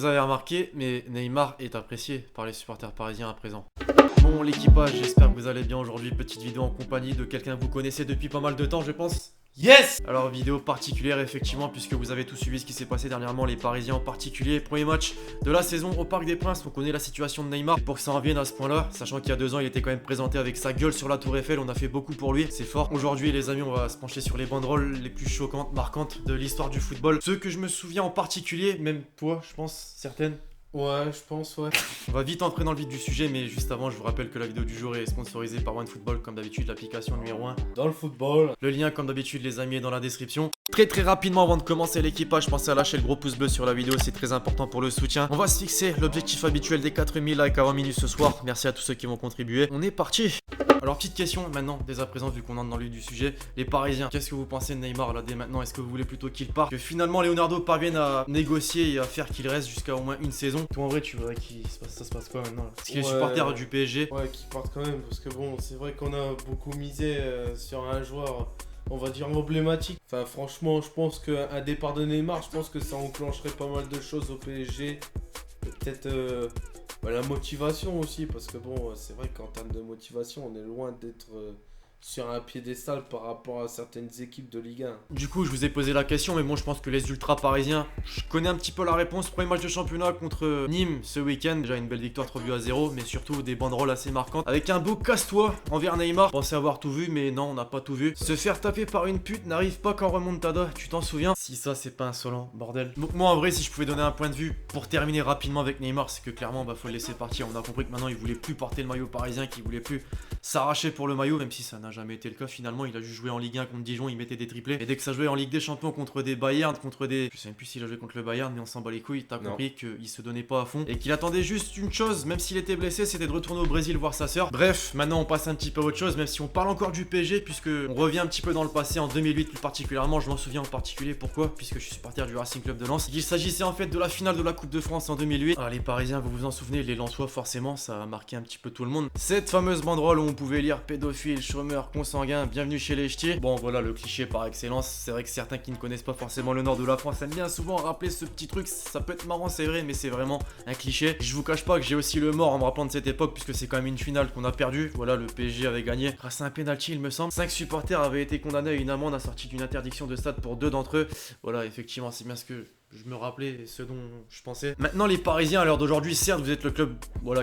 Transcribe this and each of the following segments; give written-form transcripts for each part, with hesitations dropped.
vous avez remarqué, mais Neymar est apprécié par les supporters parisiens à présent. Bon l'équipage, j'espère que vous allez bien aujourd'hui. Petite vidéo en compagnie de quelqu'un que vous connaissez depuis pas mal de temps je pense. Yes! Alors vidéo particulière effectivement puisque vous avez tout suivi ce qui s'est passé dernièrement, les Parisiens en particulier. Premier match de la saison au Parc des Princes, on connaît la situation de Neymar. Et pour que ça en vienne à ce point là, sachant qu'il y a 2 ans il était quand même présenté avec sa gueule sur la Tour Eiffel, on a fait beaucoup pour lui, c'est fort. Aujourd'hui les amis, on va se pencher sur les banderoles les plus choquantes, marquantes de l'histoire du football. Ceux que je me souviens en particulier, même toi je pense, certaines. Ouais, je pense, ouais. On va vite entrer dans le vif du sujet, mais juste avant, je vous rappelle que la vidéo du jour est sponsorisée par OneFootball, comme d'habitude, l'application numéro 1 dans le football. Le lien, comme d'habitude, les amis, est dans la description. Très rapidement, avant de commencer l'équipage, pensez à lâcher le gros pouce bleu sur la vidéo, c'est très important pour le soutien. On va se fixer l'objectif habituel des 4000 likes à 20 minutes ce soir. Merci à tous ceux qui vont contribuer. On est parti. Alors petite question maintenant, dès à présent, vu qu'on entre dans le vif du sujet, les Parisiens, qu'est-ce que vous pensez de Neymar là dès maintenant? Est-ce que vous voulez plutôt qu'il parte, que finalement Leonardo parvienne à négocier et à faire qu'il reste jusqu'à au moins une saison? Toi en vrai tu voudrais ça se passe quoi maintenant là? Parce qu'il est supporter du PSG. Ouais, qu'il parte quand même, parce que bon, c'est vrai qu'on a beaucoup misé sur un joueur, on va dire emblématique. Enfin franchement, je pense qu'un départ de Neymar, je pense que ça enclencherait pas mal de choses au PSG. Peut-être la motivation aussi, parce que bon, c'est vrai qu'en termes de motivation, on est loin d'être sur un piédestal par rapport à certaines équipes de Ligue 1. Du coup, je vous ai posé la question, mais bon, je pense que les ultras parisiens, je connais un petit peu la réponse. Premier match de championnat contre Nîmes ce week-end, déjà une belle victoire 3-0, mais surtout des banderoles assez marquantes. Avec un beau casse-toi envers Neymar. Pensez avoir tout vu, mais non, on n'a pas tout vu. Se faire taper par une pute n'arrive pas qu'en remontada, tu t'en souviens? Si ça, c'est pas insolent, bordel. Donc moi, en vrai, si je pouvais donner un point de vue pour terminer rapidement avec Neymar, c'est que clairement, faut le laisser partir. On a compris que maintenant, il voulait plus porter le maillot parisien, qu'il voulait plus s'arracher pour le maillot, même si ça n'a jamais été le cas. Finalement, il a juste joué en Ligue 1 contre Dijon, il mettait des triplés. Et dès que ça jouait en Ligue des Champions contre des Bayern, contre des... Je sais même plus s'il a joué contre le Bayern, mais on s'en bat les couilles. T'as compris qu'il se donnait pas à fond et qu'il attendait juste une chose, même s'il était blessé, c'était de retourner au Brésil voir sa sœur. Bref, maintenant on passe un petit peu à autre chose, même si on parle encore du PSG, puisque on revient un petit peu dans le passé, en 2008 plus particulièrement. Je m'en souviens en particulier, pourquoi? Puisque je suis supporter du Racing Club de Lens. Il s'agissait en fait de la finale de la Coupe de France en 2008. Alors les Parisiens, vous vous en souvenez, les Lensois forcément, ça a marqué un petit peu tout le monde. Cette fameuse banderole où on pouvait lire pédophile, chômeur, consanguin, bienvenue chez les ch'tis. Bon voilà le cliché par excellence. C'est vrai que certains qui ne connaissent pas forcément le nord de la France aiment bien souvent rappeler ce petit truc. Ça peut être marrant, c'est vrai, mais c'est vraiment un cliché. Je vous cache pas que j'ai aussi le mort en me rappelant de cette époque, puisque c'est quand même une finale qu'on a perdue. Voilà, le PSG avait gagné grâce à un penalty il me semble. 5 supporters avaient été condamnés à une amende assortie d'une interdiction de stade pour 2 d'entre eux. Voilà, effectivement c'est bien ce que je me rappelais et ce dont je pensais. Maintenant les Parisiens à l'heure d'aujourd'hui, certes vous êtes le club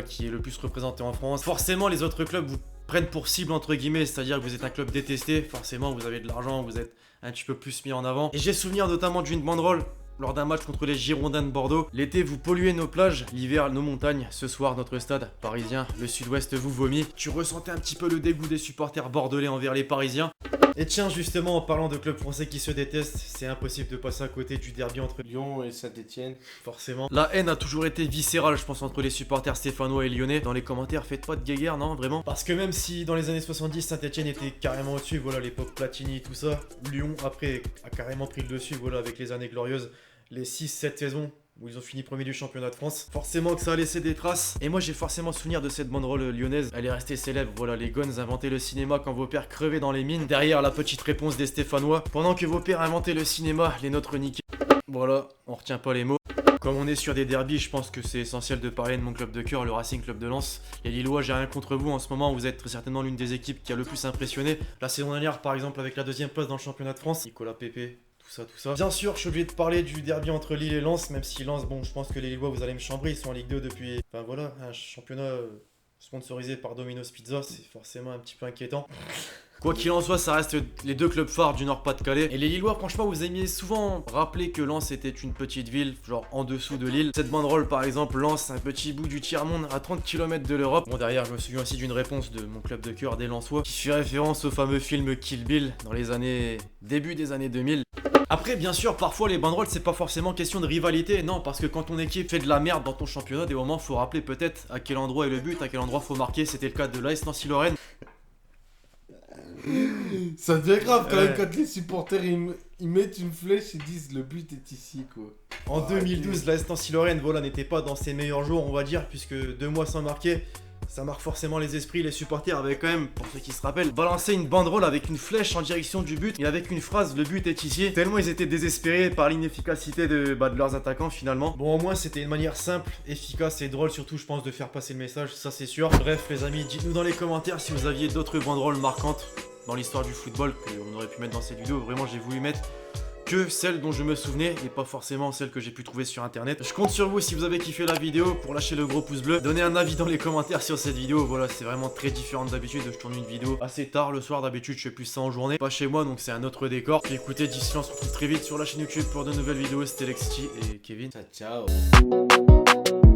qui est le plus représenté en France. Forcément les autres clubs vous prennent pour cible entre guillemets, c'est-à-dire que vous êtes un club détesté, forcément vous avez de l'argent, vous êtes un petit peu plus mis en avant. Et j'ai souvenir notamment d'une banderole lors d'un match contre les Girondins de Bordeaux. L'été vous polluez nos plages, l'hiver nos montagnes, ce soir notre stade parisien, le sud-ouest vous vomit. Tu ressentais un petit peu le dégoût des supporters bordelais envers les Parisiens. Et tiens justement en parlant de clubs français qui se détestent, c'est impossible de passer à côté du derby entre Lyon et Saint-Etienne. Forcément. La haine a toujours été viscérale je pense entre les supporters stéphanois et lyonnais. Dans les commentaires faites pas de guéguerre non vraiment. Parce que même si dans les années 70 Saint-Etienne était carrément au-dessus, voilà l'époque Platini tout ça, Lyon après a carrément pris le dessus voilà avec les années glorieuses, les 6-7 saisons où ils ont fini premier du championnat de France. Forcément que ça a laissé des traces. Et moi j'ai forcément souvenir de cette banderole lyonnaise. Elle est restée célèbre. Voilà, les Gones inventaient le cinéma quand vos pères crevaient dans les mines. Derrière la petite réponse des Stéphanois. Pendant que vos pères inventaient le cinéma, les nôtres niquaient. Voilà, on retient pas les mots. Comme on est sur des derbies, je pense que c'est essentiel de parler de mon club de cœur, le Racing Club de Lens. Les Lillois, j'ai rien contre vous en ce moment, vous êtes certainement l'une des équipes qui a le plus impressionné. La saison dernière, par exemple, avec la 2e place dans le championnat de France, Nicolas Pepe. Tout ça. Bien sûr, je suis obligé de parler du derby entre Lille et Lens, même si Lens, bon, je pense que les Lillois, vous allez me chambrer, ils sont en Ligue 2 depuis... Enfin voilà, un championnat sponsorisé par Domino's Pizza, c'est forcément un petit peu inquiétant. Quoi qu'il en soit, ça reste les 2 clubs phares du Nord-Pas-de-Calais. Et les Lillois, franchement, vous aimiez souvent rappeler que Lens était une petite ville, genre en dessous de Lille. Cette banderole, par exemple, Lens, un petit bout du tiers-monde à 30 km de l'Europe. Bon, derrière, je me souviens aussi d'une réponse de mon club de cœur des Lensois, qui fait référence au fameux film Kill Bill dans les années... début des années 2000. Après, bien sûr, parfois les banderoles, c'est pas forcément question de rivalité, non, parce que quand ton équipe fait de la merde dans ton championnat, des moments, faut rappeler peut-être à quel endroit est le but, à quel endroit faut marquer. C'était le cas de l'AS Nancy-Lorraine. Ça devient grave quand même quand les supporters ils mettent une flèche et disent le but est ici quoi. En 2012, l'AS Nancy-Lorraine voilà, n'était pas dans ses meilleurs jours, on va dire, puisque 2 mois sans marquer, Ça marque forcément les esprits, les supporters avaient quand même, pour ceux qui se rappellent, balancé une banderole avec une flèche en direction du but et avec une phrase, le but est ici, tellement ils étaient désespérés par l'inefficacité de leurs attaquants finalement. Bon, au moins c'était une manière simple, efficace et drôle surtout je pense de faire passer le message, ça c'est sûr. Bref les amis, dites-nous dans les commentaires si vous aviez d'autres banderoles marquantes dans l'histoire du football qu'on aurait pu mettre dans cette vidéo. Vraiment j'ai voulu mettre que celles dont je me souvenais et pas forcément celles que j'ai pu trouver sur internet. Je compte sur vous si vous avez kiffé la vidéo pour lâcher le gros pouce bleu, donner un avis dans les commentaires sur cette vidéo. Voilà, c'est vraiment très différent d'habitude. Je tourne une vidéo assez tard le soir, d'habitude je fais plus ça en journée, pas chez moi donc c'est un autre décor. Puis écoutez, d'ici là on se retrouve très vite sur la chaîne YouTube pour de nouvelles vidéos. C'était Lexity et Kevin. Ciao ciao.